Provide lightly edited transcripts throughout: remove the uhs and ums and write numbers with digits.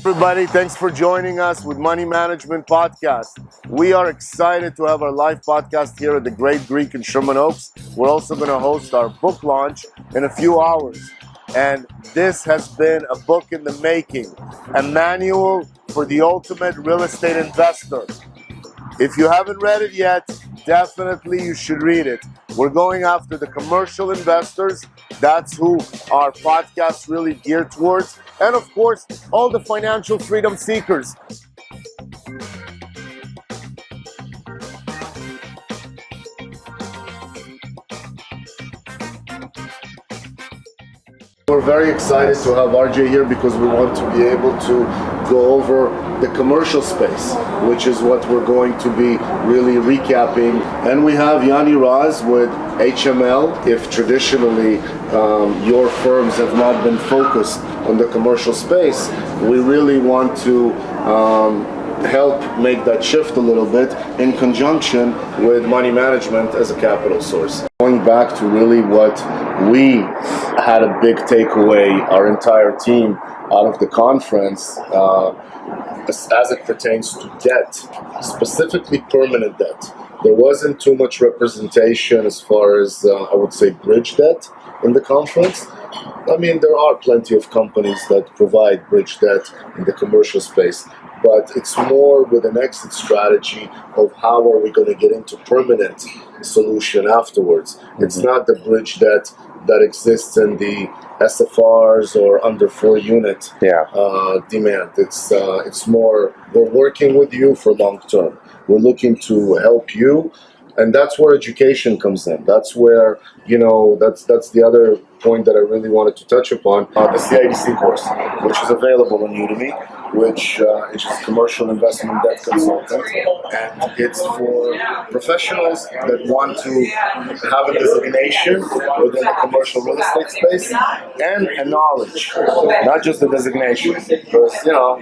everybody. Thanks for joining us with Money Management Podcast. We are excited to have our live podcast here at the Great Greek in Sherman Oaks. We're also going to host our book launch in a few hours. And this has been a book in the making, a manual for the ultimate real estate investor. If you haven't read it yet, definitely you should read it. We're going after the commercial investors. That's who our podcast really geared towards. And of course, all the financial freedom seekers. We're very excited to have RJ here because we want to be able to go over the commercial space, which is what we're going to be really recapping. And we have Yanni Raz with HML. If traditionally your firms have not been focused on the commercial space, we really want to help make that shift a little bit in conjunction with money management as a capital source. Going back to really what we had a big takeaway, our entire team, out of the conference as it pertains to debt, specifically permanent debt. There wasn't too much representation as far as, I would say, bridge debt in the conference. I mean, there are plenty of companies that provide bridge debt in the commercial space, but it's more with an exit strategy of how are we going to get into permanent solution afterwards. It's not the bridge debt that exists in the SFRs or under 4-unit demand. It's more, we're working with you for long term. We're looking to help you, and that's where education comes in. That's where, that's the other point that I really wanted to touch upon, the CIDC course, which is available on Udemy, which is Commercial Investment Debt Consultant, and it's for professionals that want to have a designation within the commercial real estate space and a knowledge, not just the designation, because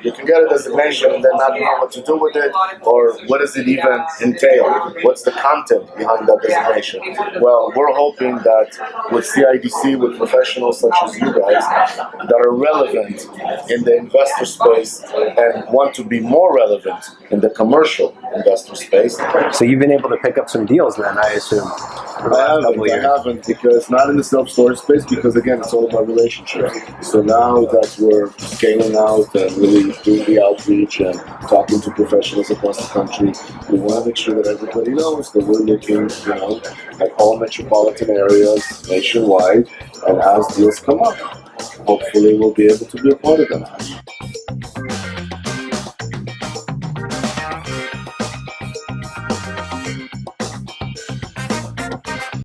you can get a designation and then not know what to do with it, or what does it even entail, what's the content behind that designation. Well, we're hoping that with CIDC, with professionals such as you guys that are relevant in the investor space and want to be more relevant in the commercial investor space. So you've been able to pick up some deals then, I assume. I haven't, because not in the self-storage space, because again, it's all about relationships. So now that we're scaling out and really doing the outreach and talking to professionals across the country, we want to make sure that everybody knows that we're looking, at all metropolitan areas nationwide, and as deals come up, hopefully we'll be able to be a part of them.